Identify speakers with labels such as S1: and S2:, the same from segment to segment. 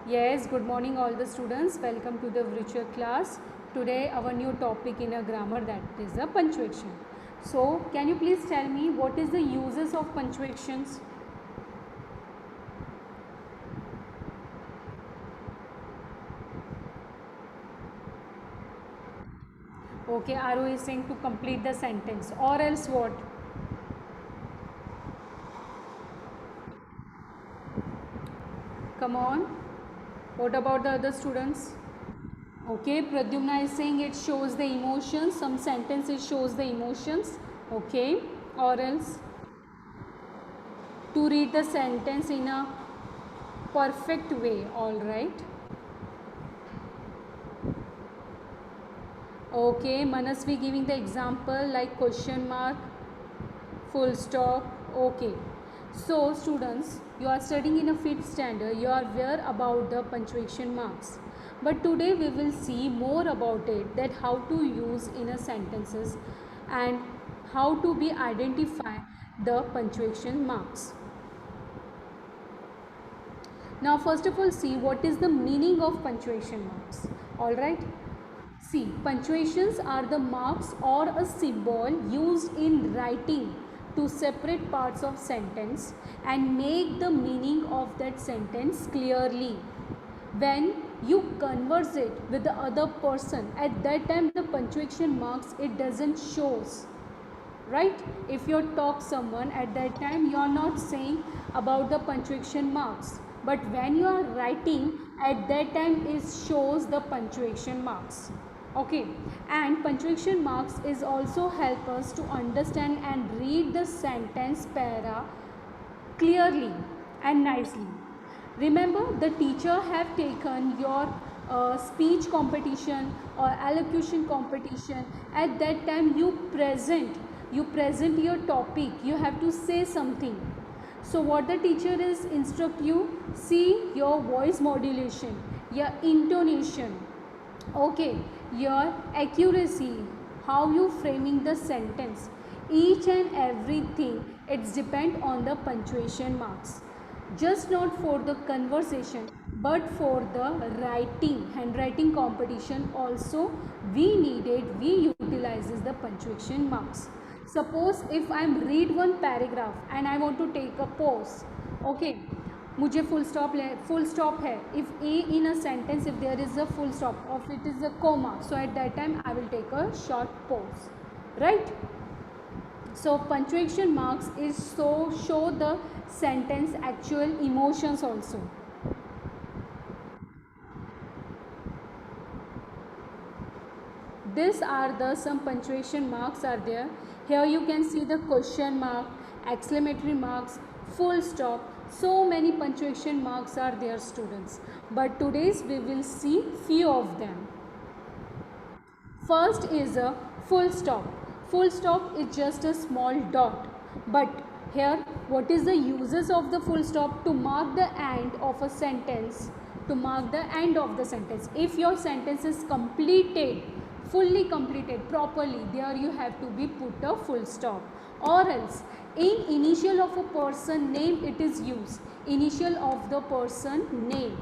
S1: Yes, good morning all the students. Welcome to the virtual class. Today our new topic in a grammar, that is the punctuation. So, can you please tell me what is the uses of punctuations? Okay, Aro is saying to complete the sentence, or else what? Come on. What about the other students? Okay, Pradyumna is saying it shows the emotions. Some sentences shows the emotions. Okay, or else to read the sentence in a perfect way. All right. Okay, Manasvi giving the example like question mark, full stop. Okay. So students, you are studying in a fifth standard. You are aware about the punctuation marks. But today we will see more about it, that how to use in a sentences and how to be identify the punctuation marks. Now first of all, see what is the meaning of punctuation marks. All right. See, punctuations are the marks or a symbol used in writing to separate parts of sentence and make the meaning of that sentence clearly. When you converse it with the other person, at that time the punctuation marks it doesn't shows, right? If you talk someone at that time, you are not saying about the punctuation marks, but when you are writing at that time it shows the punctuation marks. Okay, and punctuation marks is also help us to understand and read the sentence para clearly and nicely. Remember, the teacher have taken your speech competition or elocution competition. At that time, you present your topic. You have to say something. So what the teacher is instruct you, see your voice modulation, your intonation, okay, your accuracy, how you framing the sentence, each and everything it's depend on the punctuation marks, just not for the conversation but for the writing handwriting competition also. We utilizes the punctuation marks. Suppose if I am read one paragraph and I want to take a pause, okay, मुझे full stop है. If a in a sentence, if there is a full stop और it is a comma, so at that time I will take a short pause, right? So punctuation marks is so show the sentence actual emotions also. These are the some punctuation marks are there. Here you can see the question mark, exclamatory marks, full stop. So many punctuation marks are there, students. But today's we will see few of them. First is a full stop. Full stop is just a small dot. But here, what is the uses of the full stop? To mark the end of a sentence. To mark the end of the sentence. If your sentence is completed, fully completed properly, there you have to be put a full stop. Or else, in initial of a person name it is used. Initial of the person name.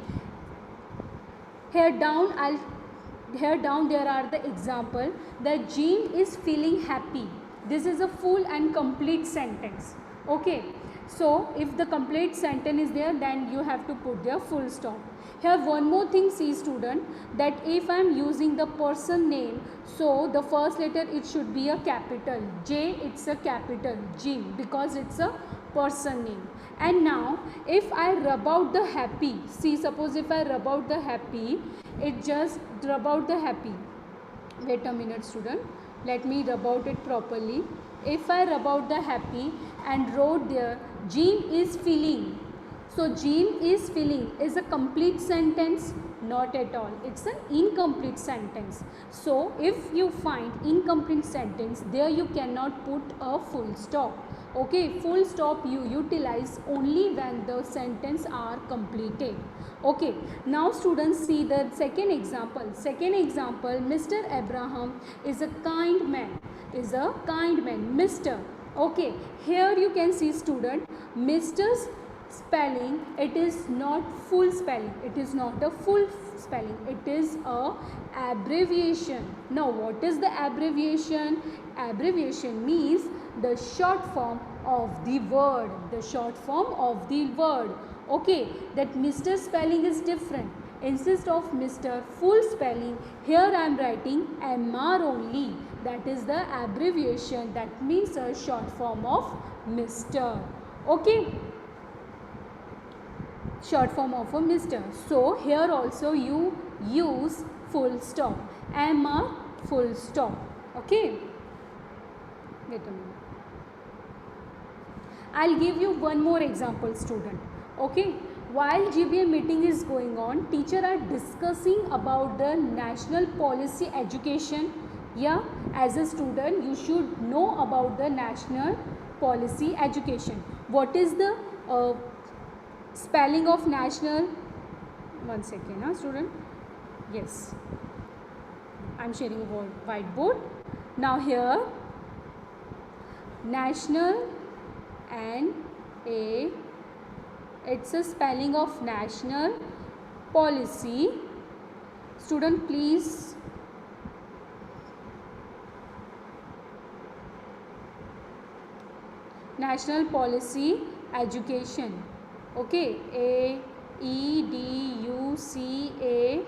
S1: Here down there are the example that Jean is feeling happy. This is a full and complete sentence. Okay, so if the complete sentence is there, then you have to put their full stop. Here one more thing, see student, that if I am using the person name, so the first letter it should be a capital. J, it's a capital Jean because it's a person name. And now if I rub out the happy, see, suppose if I rub out the happy, it just rub out the happy. Wait a minute student, let me rub out it properly. If I rub out the happy and wrote there Jean is feeling, so Jean is feeling is a complete sentence? Not at all. It's an incomplete sentence. So if you find incomplete sentence, there you cannot put a full stop. Okay, full stop you utilize only when the sentence are completed. Okay, now students see the second example. Second example, Mr. Abraham is a kind man. Is a kind man. Mr. Okay, here you can see student, Mr. spelling, it is not full spelling, it is not a full spelling, it is a abbreviation. Now what is the abbreviation? Abbreviation means the short form of the word, the short form of the word. Okay, that Mr spelling is different. Instead of Mr full spelling, here I am writing MR only. That is the abbreviation, that means a short form of Mr. Okay, short form of a Mr. So here also you use full stop, MR full stop. Okay, wait a minute, I'll give you one more example, student. Okay, while GBA meeting is going on, teacher are discussing about the national policy education. Yeah, as a student you should know about the national policy education. What is the spelling of national? One second, student. Yes, I'm sharing a whiteboard. Now here, national and a, it's a spelling of national policy. Student, please national policy education. Okay, A E D U C A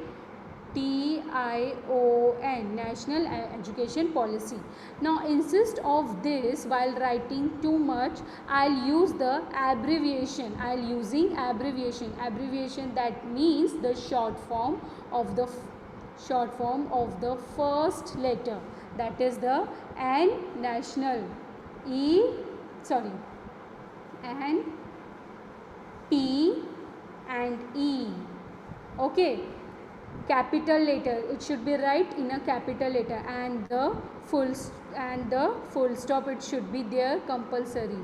S1: T I O N, national education policy. Now instead of this, while writing too much, I'll use the abbreviation. I'll using abbreviation. Abbreviation, that means the short form of the first letter, that is the N, national, N, T and E. Okay, capital letter, it should be right in a capital letter, and the full stop, it should be there compulsory.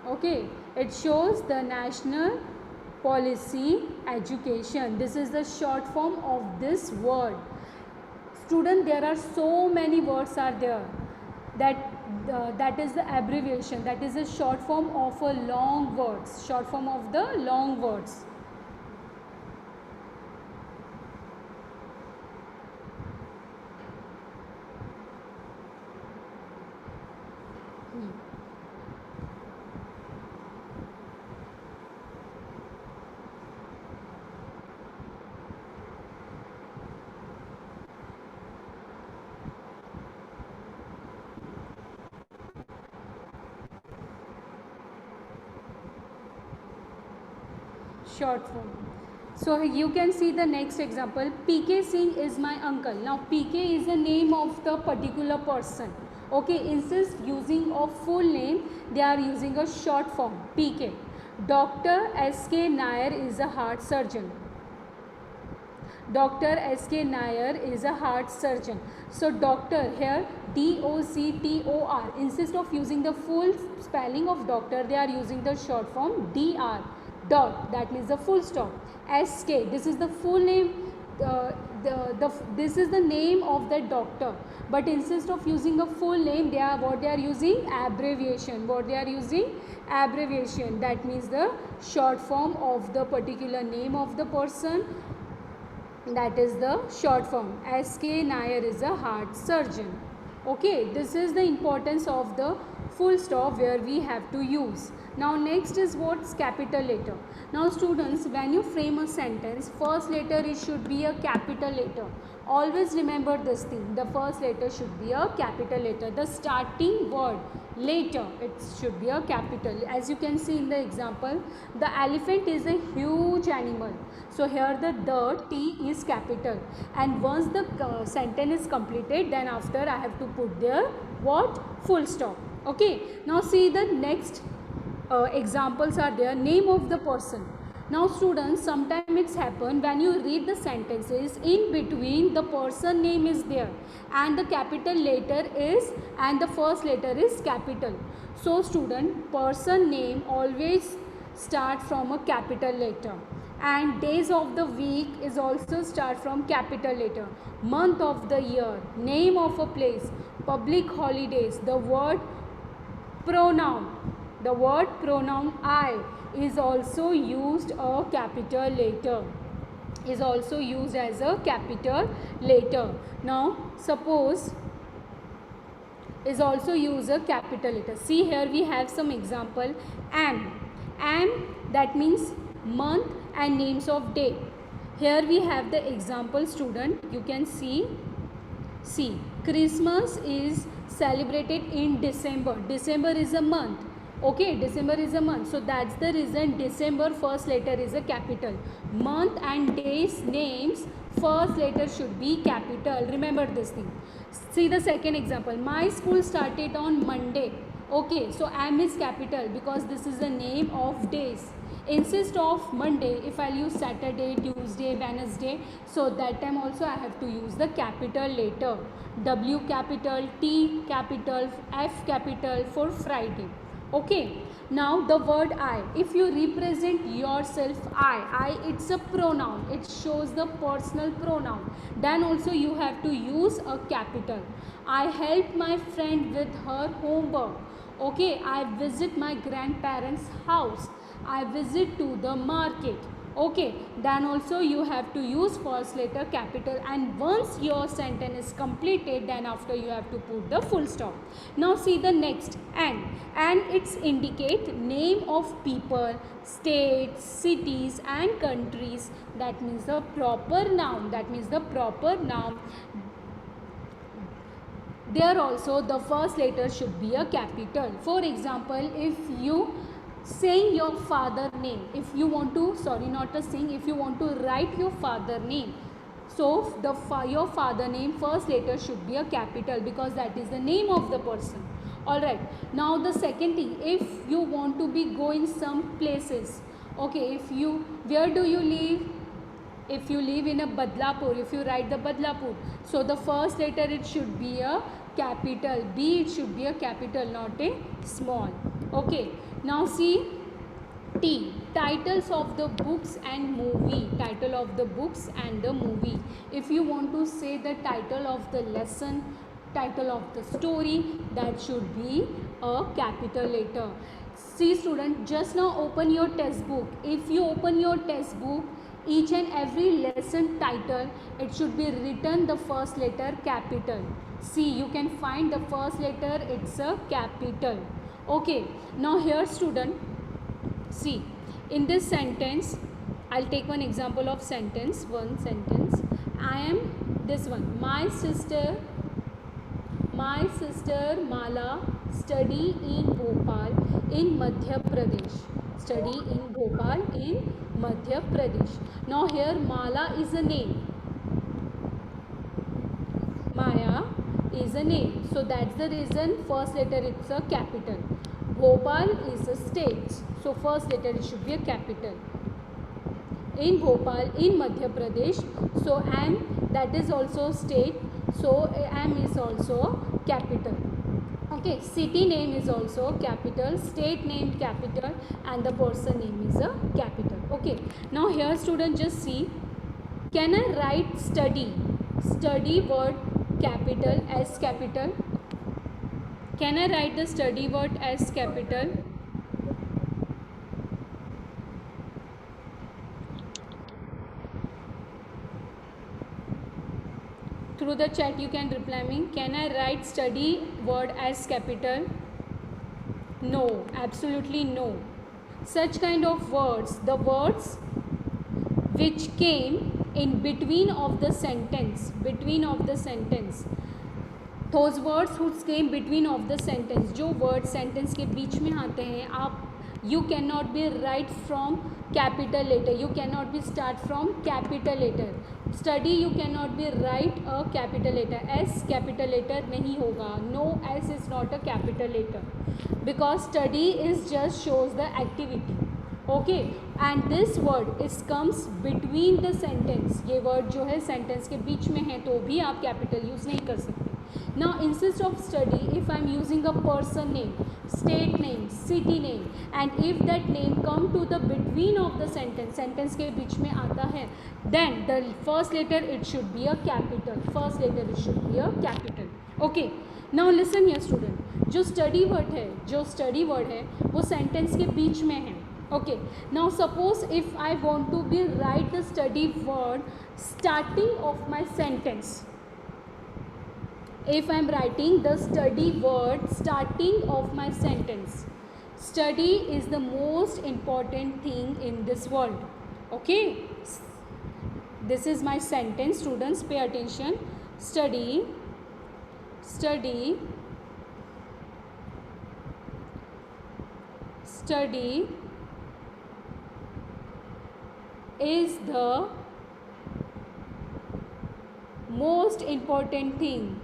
S1: Okay, it shows the national policy education. This is the short form of this word. Student, there are so many words are there, that is the abbreviation, that is a short form of a long words, short form of the long words. Short form. So you can see the next example. PK Singh is my uncle. Now PK is the name of the particular person. Okay, instead using a full name, they are using a short form, PK. Dr. S.K. Nair is a heart surgeon. Dr. S.K. Nair is a heart surgeon. So doctor here, D-O-C-T-O-R. Instead of using the full spelling of doctor, they are using the short form DR. Dot, that means the full stop. SK, this is the full name, this is the name of the doctor, but instead of using a full name, they are using abbreviation. What they are using? Abbreviation, that means the short form of the particular name of the person, that is the short form. SK Nair is a heart surgeon. Okay, this is the importance of the full stop where we have to use. Now next is what's capital letter. Now students, when you frame a sentence, first letter it should be a capital letter. Always remember this thing, the first letter should be a capital letter. The starting word, later, it should be a capital. As you can see in the example, the elephant is a huge animal. So here the T is capital, and once the sentence is completed, then after I have to put there what? Full stop. Okay, now see the next examples are there. Name of the person. Now students, sometimes it's happen when you read the sentences, in between the person name is there and the capital letter is, and the first letter is capital. So student, person name always start from a capital letter, and days of the week is also start from capital letter. Month of the year, name of a place, public holidays, the word pronoun, The word pronoun I is also used a capital letter. Is also used as a capital letter. Now suppose is also use a capital letter. See here we have some example. Am that means month and names of day. Here we have the example, student. You can see Christmas is celebrated in December. December is a month. Okay, December is a month. So that's the reason December first letter is a capital. Month and days names first letter should be capital. Remember this thing. See the second example. My school started on Monday. Okay, so M is capital because this is the name of days. Instead of Monday, if I'll use Saturday, Tuesday, Wednesday, so that time also I have to use the capital letter. W capital, T capital, F capital for Friday. Okay, now the word I. If you represent yourself I it's a pronoun. It shows the personal pronoun. Then also you have to use a capital. I help my friend with her homework. Okay, I visit my grandparents' house. I visit to the market. Okay, then also you have to use first letter capital, and once your sentence is completed, then after you have to put the full stop. Now see the next and it's indicate name of people, states, cities and countries. That means the proper noun. There also the first letter should be a capital. For example, if you saying your father name, if you want to if you want to write your father name, so your father name first letter should be a capital because that is the name of the person. Alright, now the second thing, if you want to be go in some places, okay, where do you live? If you live in a Badlapur, if you write the Badlapur, so the first letter it should be a capital. B it should be a capital, not a small. Okay, now see T, titles of the books and movie. Title of the books and the movie. If you want to say the title of the lesson, title of the story, that should be a capital letter. See student, just now open your textbook. If you open your textbook, each and every lesson title, it should be written the first letter capital. See, you can find the first letter, it's a capital. Okay, now here student, see in this sentence, I'll take one example of sentence. I am this one. My sister Mala study in Bhopal in Madhya Pradesh. Study in Bhopal in Madhya Pradesh. Now here Mala is a name. Maya is a name. So that's the reason first letter it's a capital. Bhopal is a state. So first letter it should be a capital. In Bhopal in Madhya Pradesh. So M, that is also state. So M is also capital. Okay, city name is also capital, state name capital, and the person name is a capital. Okay, now here student just see, can I write study? Study word capital as capital. Can I write the study word as capital? Through the chat you can reply me. Can I write study word as capital? No, absolutely no. Such kind of words, the words which came in between of the sentence, those words which came between of the sentence, जो words sentence के बीच में आते हैं, आप you cannot be write from capital letter, you cannot be start from capital letter. Study you cannot be write a capital letter, S capital letter नहीं होगा. No, S is not a capital letter because study is just shows the activity. Okay, and this word is comes between the sentence. ये word जो है sentence के बीच में है तो भी आप capital use नहीं कर सकते. Now instead of study, if I am using a person name, state name, city name, and if that name come to the between of the sentence, sentence के बीच में आता है, then the first letter it should be a capital. First letter it should be a capital. Okay, now listen here student. जो study word है वो sentence के बीच में है. Okay, now suppose if I want to be write the study word starting of my sentence. If I am writing the study word starting of my sentence, study is the most important thing in this world. Okay, this is my sentence. Students, pay attention. Study is the most important thing.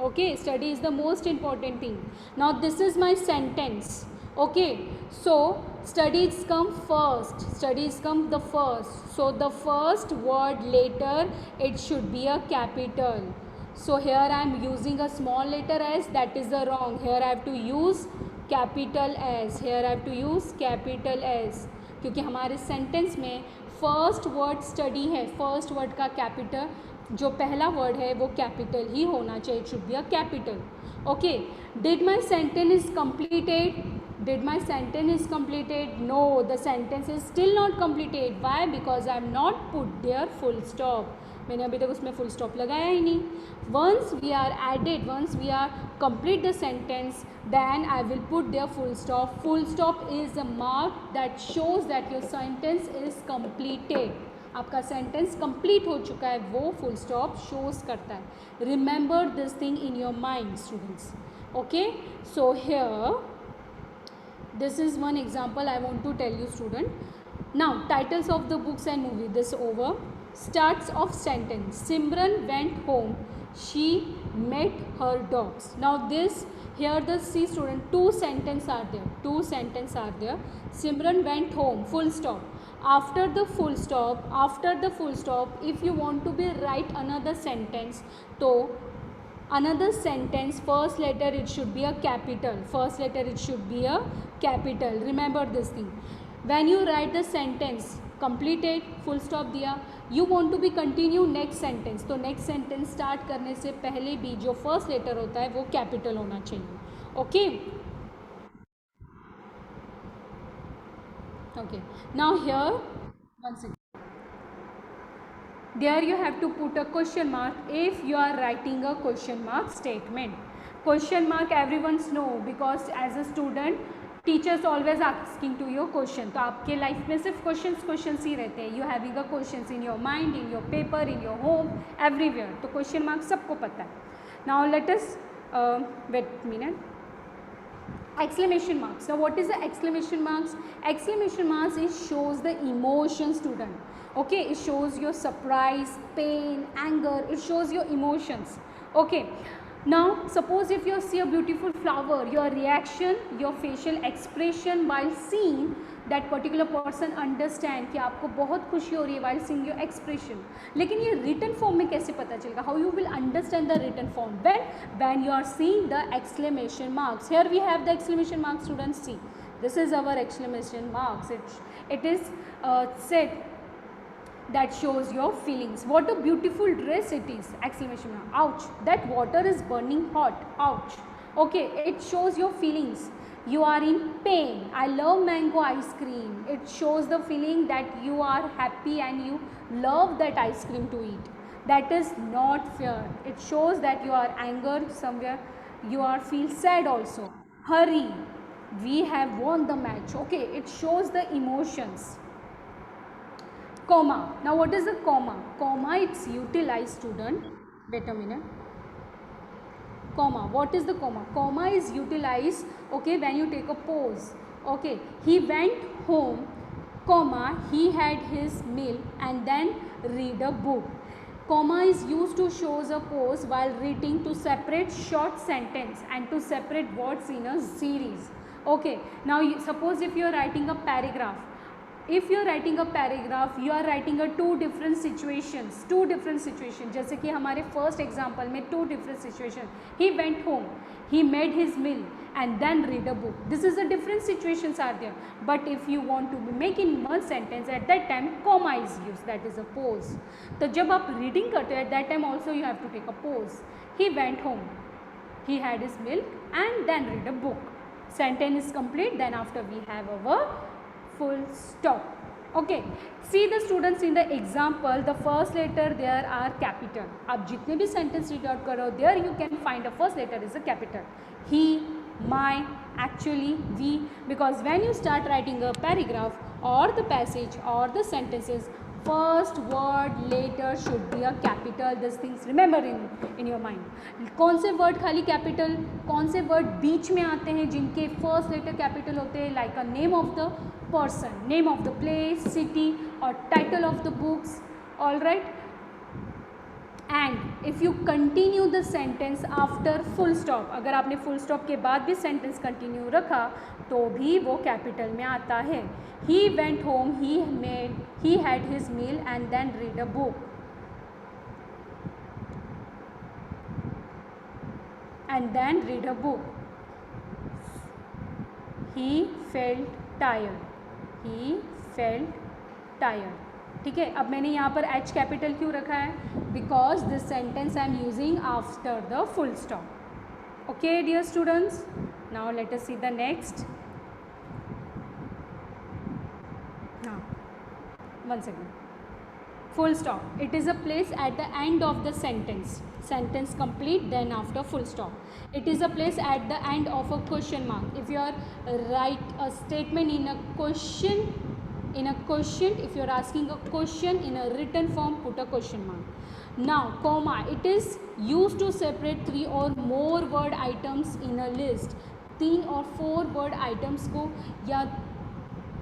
S1: Okay, study is the most important thing. Now this is my sentence. Okay, so studies come first, the first, so the first word later it should be a capital. So here I am using a small letter s, that is the wrong. Here I have to use capital S. क्योंकि हमारे sentence में first word study है, first word का capital, जो पहला word है वो capital ही होना चाहिए. It should be a capital. Okay, did my sentence is completed? No, the sentence is still not completed. Why? Because I am not put there full stop. मैंने अभी तक उसमें फुल स्टॉप लगाया ही नहीं. once we are complete the sentence, then I will put there full stop. Full stop is a mark that shows that your sentence is completed. आपका sentence complete हो चुका है, वो फुल स्टॉप शोज करता है. Remember this thing in your mind students. Okay, so here this is one example I want to tell you, student. Now titles of the books and movie, this over. Starts of sentence: Simran went home, she met her dogs. Now this here the see student, two sentences are there. Simran went home, full stop. After the full stop, if you want to be write another sentence, so another sentence first letter it should be a capital. Remember this thing. When you write the sentence completed, full stop दिया, you want to be continue next sentence, तो next sentence start करने से पहले भी जो first letter होता है वो capital होना चाहिए. Okay, now here one second. There you have to put a question mark if you are writing a question mark statement. Question mark everyone know, because as a student teachers always asking to your question. तो आपके life में सिर्फ questions ही रहते हैं. You having a questions in your mind, in your paper, in your home, everywhere. तो question mark सबको पता है. Now let us wait minute. Exclamation marks. Now what is the exclamation marks? Exclamation marks, it shows the emotion, student. Okay, it shows your surprise, pain, anger, it shows your emotions. Okay, now suppose if you see a beautiful flower, your reaction, your facial expression while seeing that particular person understand कि आपको बहुत खुशी हो रही है while seeing your expression. लेकिन ये written form में कैसे पता चलेगा? How you will understand the written form? When you are seeing the exclamation marks. Here we have the exclamation marks, students. See, this is our exclamation marks. It is set that shows your feelings. What a beautiful dress it is! Exclamation mark. Ouch! That water is burning hot. Ouch! Okay, it shows your feelings. You are in pain. I love mango ice cream. It shows the feeling that you are happy and you love that ice cream to eat. That is not fear. It shows that you are angered somewhere. You are feel sad also. Hurry! We have won the match. Okay, it shows the emotions. Comma. Now what is the comma? Comma, it's utilized, student. Wait a minute. Comma. What is the comma? Comma is utilized, okay, when you take a pause. Okay, he went home, comma, he had his meal and then read a book. Comma is used to show a pause while reading, to separate short sentence and to separate words in a series. Okay, now suppose if you are writing a paragraph. If you are writing a paragraph, you are writing a two different situations. जैसे कि हमारे first example में two different situations. He went home, he made his meal and then read a book. This is a different situations are there. But if you want to make in one sentence, at that time comma is used, that is a pause. तो जब आप reading करते हो, at that time also you have to take a pause. He went home. He had his milk and then read a book. Sentence is complete. Then after we have our full stop. Okay. See the students in the example. The first letter there are capital. आप जितने भी sentence read out करो, there you can find the first letter is a capital. He, my, actually, we. Because when you start writing a paragraph or the passage or the sentences, first word later should be a capital. These things remember in your mind. कौन से word खाली capital, कौन से word बीच में आते हैं जिनके first letter capital होते हैं, like a name of the person, name of the place, city or title of the books. All right. And if you continue the sentence after full stop, अगर आपने full stop के बाद भी sentence continue रखा तो भी वो capital में आता है. He went home, he had his meal and then read a book. He felt tired. ठीक है. अब मैंने यहाँ पर एच कैपिटल क्यों रखा है? Because this sentence I am using after the full stop. Okay dear students, now let us see the next. now one second. Full stop, it is a place at the end of the sentence complete, then after full stop. It is a place at the end of a question mark. If you are write a statement in a question, if you are asking a question in a written form, put a question mark. Now comma, it is used to separate 3 or more word items in a list. 3 और 4 word items को या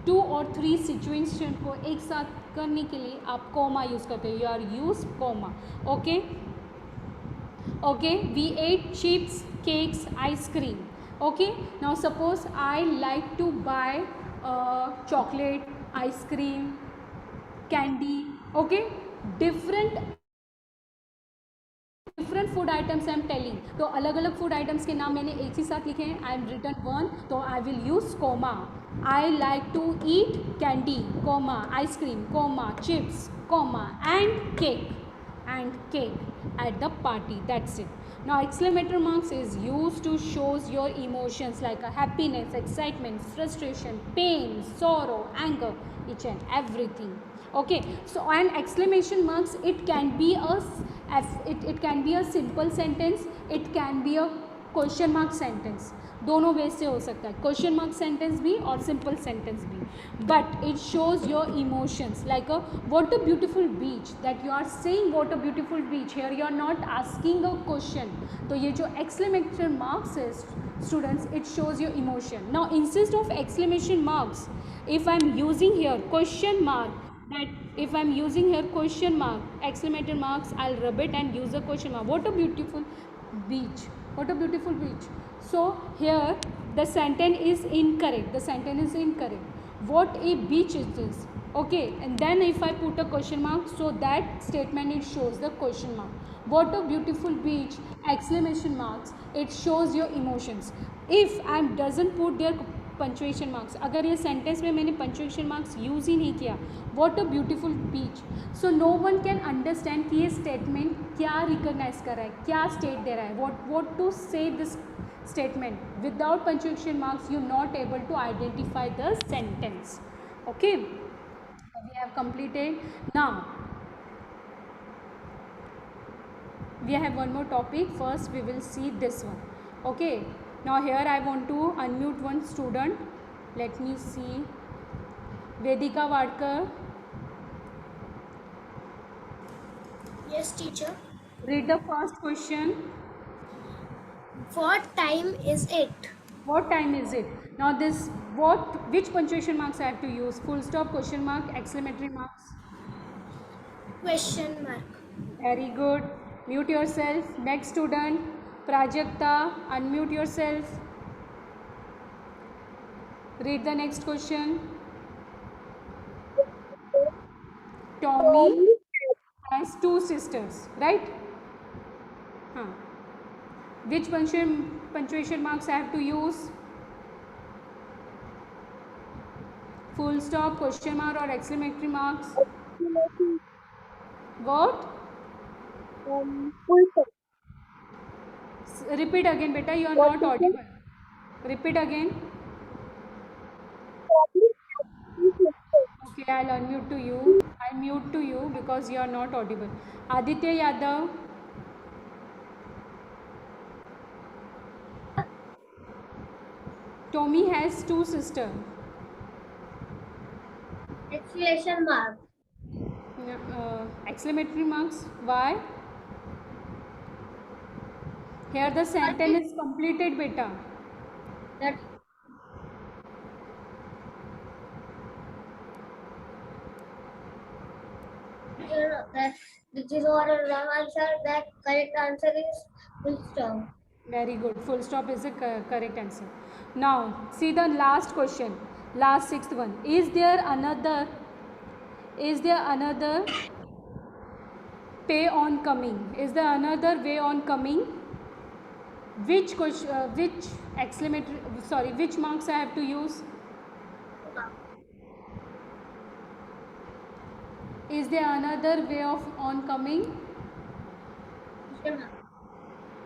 S1: 2 और 3 situation को एक साथ करने के लिए आप कॉमा यूज़ करते हो. You are use comma. Okay. We ate chips, cakes, ice cream. Okay. Now suppose I like to buy chocolate, ice cream, candy. Okay. Different food items I am telling. तो अलग अलग फूड आइटम्स के नाम मैंने एक ही साथ लिखे हैं. आई एम रिटन वन, तो I will use comma. I like to eat candy, comma, ice cream, comma, chips, comma, and cake at the party. That's it. Now exclamation marks is used to shows your emotions like a happiness, excitement, frustration, pain, sorrow, anger, each and everything. Okay. So an exclamation marks, it can be a simple sentence, it can be a question mark sentence. दोनों वे से हो सकता है, question mark sentence भी और simple sentence भी. But it shows your emotions like a what a beautiful beach, that you are saying what a beautiful beach. Here you are not asking a question. तो ये जो exclamation marks है students, it shows your emotion. Now instead of exclamation marks, if I am using here question mark, that if I am using here question mark, exclamation marks, I'll rub it and use a question mark. What a beautiful beach, what a beautiful beach. So here the sentence is incorrect. What a beach is this? Okay. And then if I put a question mark, so that statement it shows the question mark. What a beautiful beach, exclamation marks, it shows your emotions. If I doesn't put their punctuation marks, अगर ये sentence में मैंने punctuation marks use ही नहीं किया, what a beautiful beach, so no one can understand कि ये statement क्या रिकॉग्नाइज कर रहा है, क्या स्टेट दे रहा है, what to say this statement. Without punctuation marks you not able to identify the sentence. Okay. We have completed. Now we have one more topic. First we will see this one. Okay. Now here I want to unmute one student. Let me see. Vedika Wadkar.
S2: Yes, teacher.
S1: Read the first question.
S2: What time is it?
S1: What time is it? Now this, which punctuation marks I have to use? Full stop, question mark, exclamatory marks?
S2: Question mark.
S1: Very good. Mute yourself. Next student, Prajakta, unmute yourself. Read the next question. Tommy has 2 sisters, right? Which punctuation marks I have to use? Full stop, question mark or exclamatory marks? What?
S2: Full stop.
S1: Repeat again, beta. You are not audible. Repeat again. Okay, I'll unmute to you. I'll mute to you because you are not audible. Aditya Yadav. Tommy has two sisters.
S2: Exclamation mark.
S1: Exclamatory marks. Why? Here the sentence is completed, beta.
S2: That that this is our wrong answer. That correct answer is full stop.
S1: Very good. Full stop is the correct answer. Now, see the last question. Last sixth one. Is there another pay on coming? Is there another way on coming? Which question, which exclamatory, sorry, which marks I have to use? Is there another way of on coming?
S2: Question mark.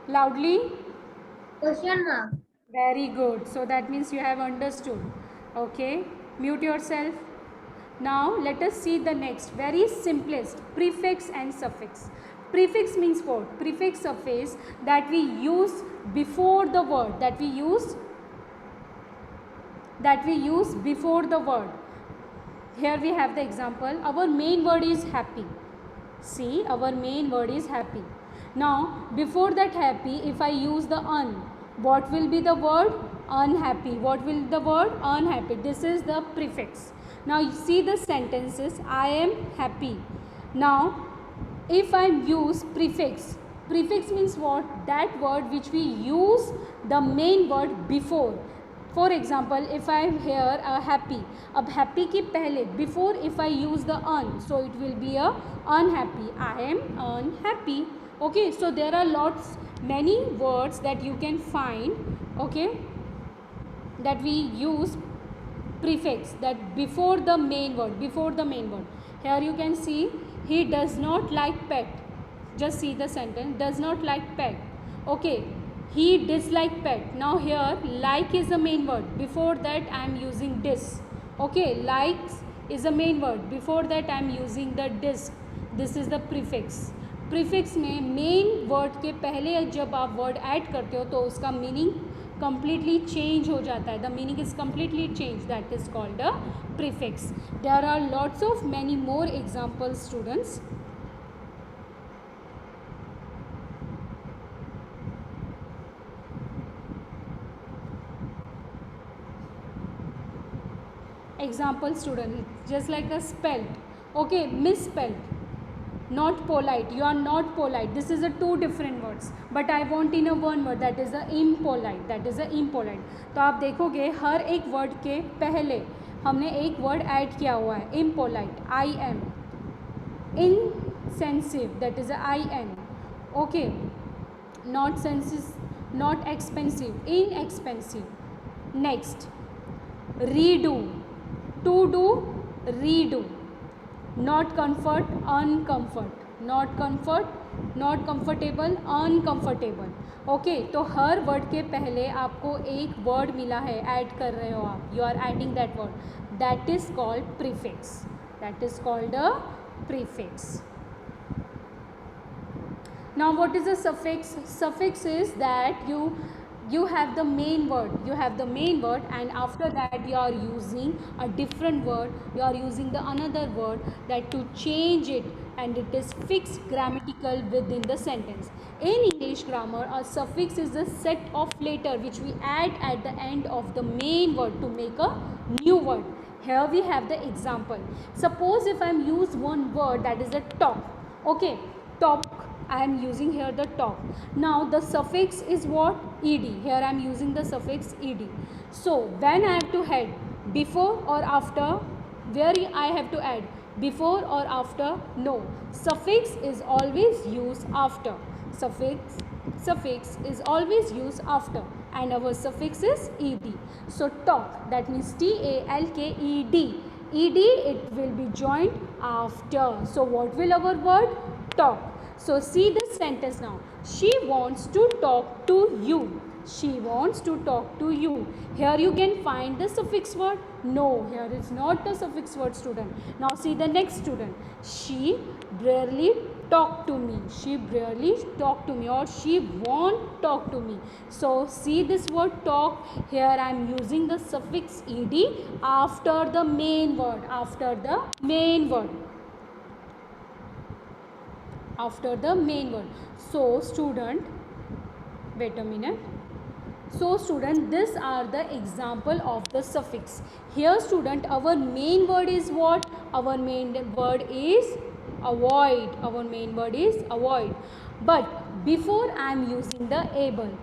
S1: Loudly.
S2: Question mark.
S1: Very good. So that means you have understood. Okay. Mute yourself. Now let us see the next. Very simplest. Prefix and suffix. Prefix means what? Prefix suffix that we use before the word. That we use before the word. Here we have the example. Our main word is happy. See, our main word is happy. Now, before that happy, if I use the un, what will be the word? Unhappy. What will the word? Unhappy. This is the prefix. Now, you see the sentences. I am happy. Now, if I use prefix, prefix means what? That word which we use the main word before. For example if I am here happy, अब happy के पहले before if I use the un, so it will be a unhappy. I am unhappy. Okay, so there are many words that you can find, okay, that we use prefix that before the main word. Here you can see he does not like pet. Just see the sentence, does not like pet. Okay, he dislike pet. Now here like is the main word, before that I am using dis. Okay, likes is the main word, before that I am using the dis. This is the prefix. Prefix में main word के पहले जब आप word add करते हो तो उसका meaning completely change हो जाता है. The meaning is completely changed. That is called a prefix. There are lots of many more examples, students. Example, student, just like a spelled. Okay, misspelled. Not polite. You are not polite. This is a two different words. But I want in a one word, that is a impolite. That is a impolite. तो आप देखोगे हर एक word के पहले हमने एक word add किया हुआ है, impolite. I am. Insensitive. That is a in. Okay. Not sensitive. Not expensive. Inexpensive. Next. Redo. To do. Redo. Not comfort, uncomfort. Not comfort, not comfortable, uncomfortable. Okay, तो हर word के पहले आपको एक word मिला है, ऐड कर रहे हो आप, you are adding that word, that is called prefix. That is called a prefix. Now what is a suffix? Suffix is that you have the main word, and after that you are using a different word, you are using the another word that to change it, and it is fixed grammatical within the sentence. In English grammar, a suffix is a set of letter which we add at the end of the main word to make a new word. Here we have the example. Suppose if I am use one word, that is a talk. Okay, talk, I am using here the talk. Now the suffix is what? Ed. Here I am using the suffix ed. So when I have to add before or after, where I have to add before or after? No, suffix is always used after. Suffix is always used after, and our suffix is ed. So talk, that means talked. Ed, it will be joined after. So what will our word? Talk. So see this sentence now. She wants to talk to you. She wants to talk to you. Here you can find the suffix word. No, here is not the suffix word, student. Now see the next student. She rarely talk to me. She rarely talk to me, or she won't talk to me. So see this word talk. Here I am using the suffix ed after the main word. After the main word. After the main word. So student, wait a minute. So student, these are the example of the suffix. Here student, our main word is what? Our main word is avoid. Our main word is avoid. But before I am using the able,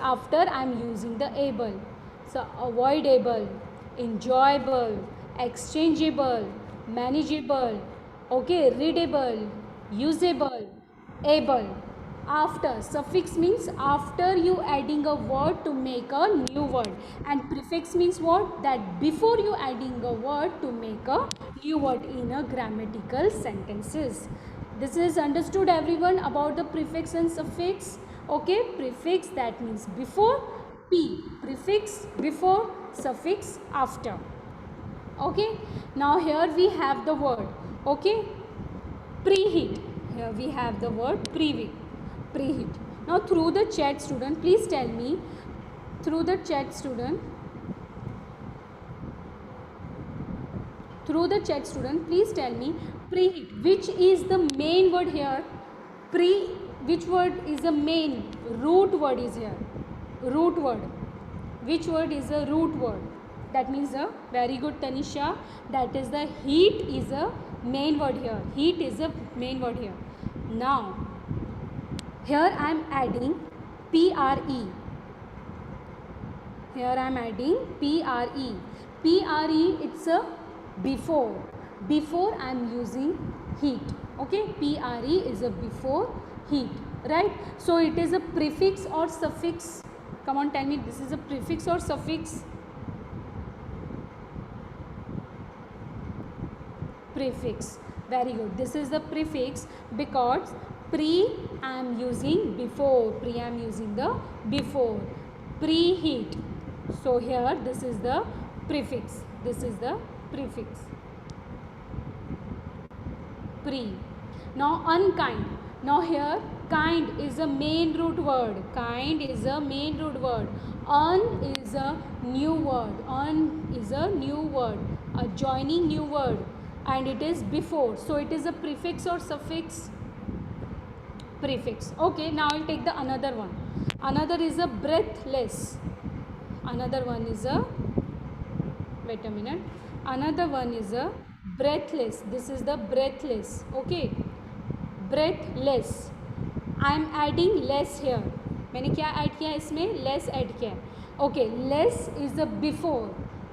S1: after I am using the able. So avoidable, enjoyable, exchangeable, manageable, okay, readable, usable, able. After, suffix means after you adding a word to make a new word, and prefix means what? That before you adding a word to make a new word in a grammatical sentences. This is understood everyone about the prefix and suffix. Okay, prefix, that means before, p, prefix before, suffix after. Okay, now here we have the word, okay, preheat. Here we have the word preheat. Now through the chat student, please tell me, through the chat student, please tell me, preheat, which is the main word here? Which word is the main root word is here? Root word. Which word is a root word? That means a very good, Tanisha. That is the heat is a main word here. Heat is a main word here. Now here I am adding pre. Here I am adding pre. It's a before. Before I am using heat. Okay, pre is a before heat, right? So it is a prefix or suffix. Come on, tell me, this is a prefix or suffix? Prefix. Very good. This is the prefix because pre I am using before. Pre I am using the before. Preheat. So here this is the prefix. This is the prefix. Pre. Now unkind. Now here kind is a main root word. Kind is a main root word. Un is a new word. Un is a new word. A joining new word. And it is before. So it is a prefix or suffix? Prefix. Okay, now I'll take the another one. Another is a breathless. Another one is a, wait a minute. Another one is a breathless. This is the breathless. Okay. Breathless. I am adding less here. मैंने क्या add किया इसमें? Less add किया. Okay. Less is the before.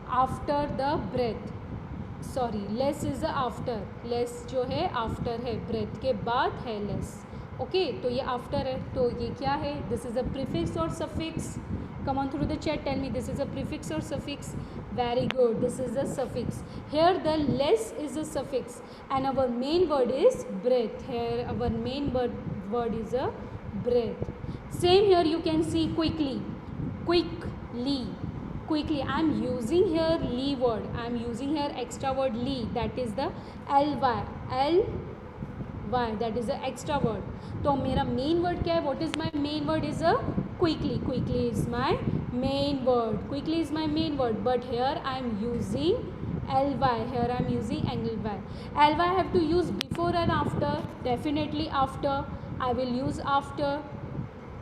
S1: After the breath. Sorry, less is after. Less जो है after है, breath के बाद है लेस. ओके, तो ये आफ्टर है, तो ये क्या है? दिस इज अ प्रीफिक्स और suffix. Come on through the chat, tell me, this is a prefix और suffix? Very good, this is a suffix. Here the less is a suffix and our main word is breath. Here our main word is a breath. Same here you can see quickly. Quickly. I am using here ly word. I am using here extra word ly. That is the ly. That is the extra word. तो मेरा main word क्या है? What is my main word? Is a quickly. Quickly is my main word. Quickly is my main word. But here I am using ly. Here I am using ly. Ly I have to use before and after. Definitely after. I will use after.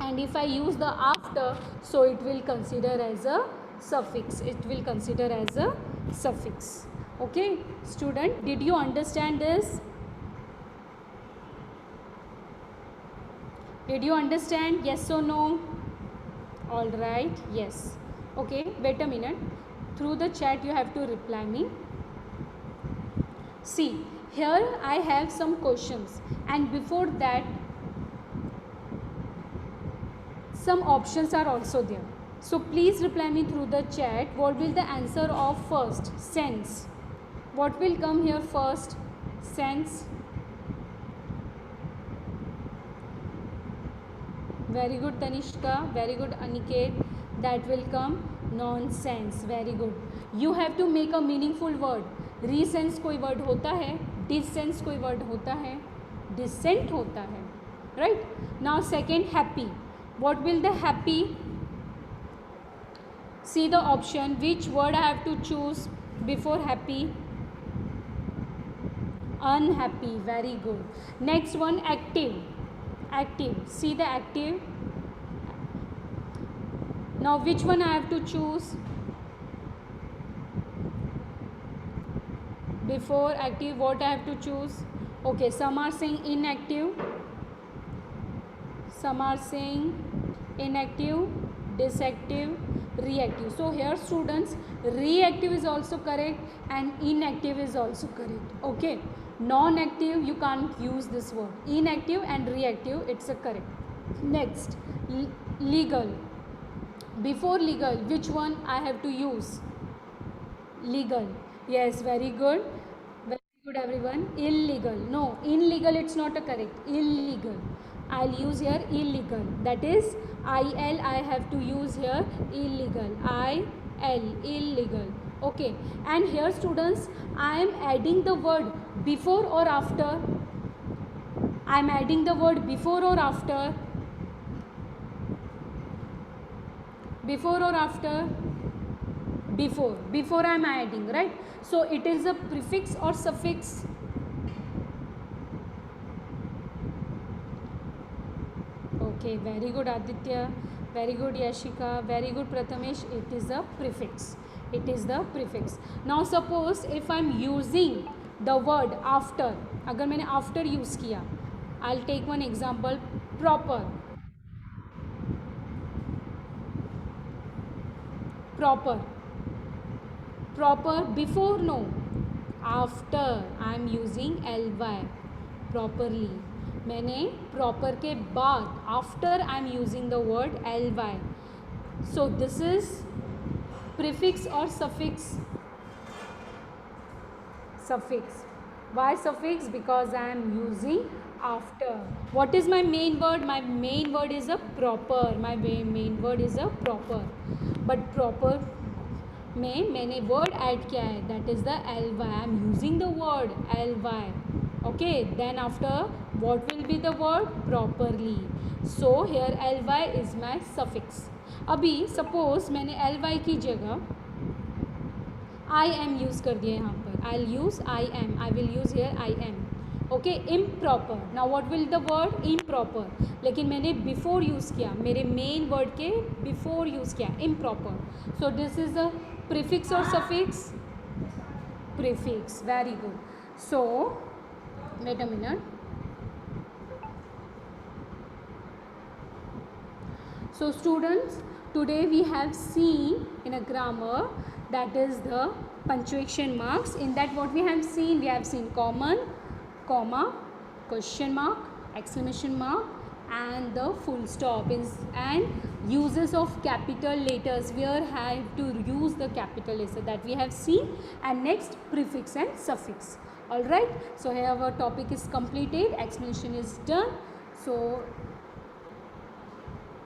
S1: And if I use the after, so it will consider as a suffix. It will consider as a suffix. Okay, student, did you understand this? Did you understand? Yes or no? All right, yes. Okay, wait a minute. Through the chat you have to reply me. See, here I have some questions, and before that some options are also there. So please reply me through the chat. What will the answer of first? Sense. What will come here first? Sense. very good Tanishka, very good Aniket. That will come nonsense, very good. You have to make a meaningful word. Resense कोई word होता है, dissense कोई word होता है, dissent होता है, right? Now second, happy. What will the happy? See the option, which word I have to choose before happy? Unhappy, very good. Next one, active. Active, see the active. Now which one I have to choose before active? What I have to choose? Okay, some are saying inactive, some are saying inactive, disactive, reactive. So here students, reactive is also correct and inactive is also correct. Okay, non-active you can't use this word. Inactive and reactive, it's a correct. Next, legal. Before legal, which one I have to use? Legal. Yes, very good. Very good everyone. Illegal. No, illegal it's not a correct. Illegal. I'll use here illegal. That is IL, I have to use here illegal. IL, illegal. Okay. And here students, I am adding the word before or after. I am adding the word before or after. Before or after? Before I am adding, right? So it is a prefix or suffix? Okay, very good Aditya, very good Yashika, very good Prathamesh. It is a prefix. It is the prefix. Now suppose if I am using the word after, अगर मैंने after use किया, I'll take one example. Proper. Proper. Proper, before, no. After I am using ly. Properly. मैंने proper के बाद, after I am using the word ly. So this is prefix or suffix? Suffix. Why suffix? Because I am using after. What is my main word? My main word is a proper. My main word is a proper. But proper में मैंने word add किया है, that is the ly. I am using the word ly. Okay, then after what will be the word? Properly. So here ly is my suffix. अभी suppose मैंने ly की जगह I am use कर दिया यहाँ पर. I'll use I am. I will use here I am. Okay, improper. Now what will the word? Improper. लेकिन मैंने before use किया, मेरे main word के before use किया, improper. So this is the prefix or suffix? Prefix. Very good. So wait a minute. So students, today we have seen in a grammar, that is the punctuation marks. In that what we have seen common, comma, question mark, exclamation mark, and the full stop is, and uses of capital letters, where I have to use the capital letter, that we have seen. And next, prefix and suffix. All right, so here our topic is completed, explanation is done. So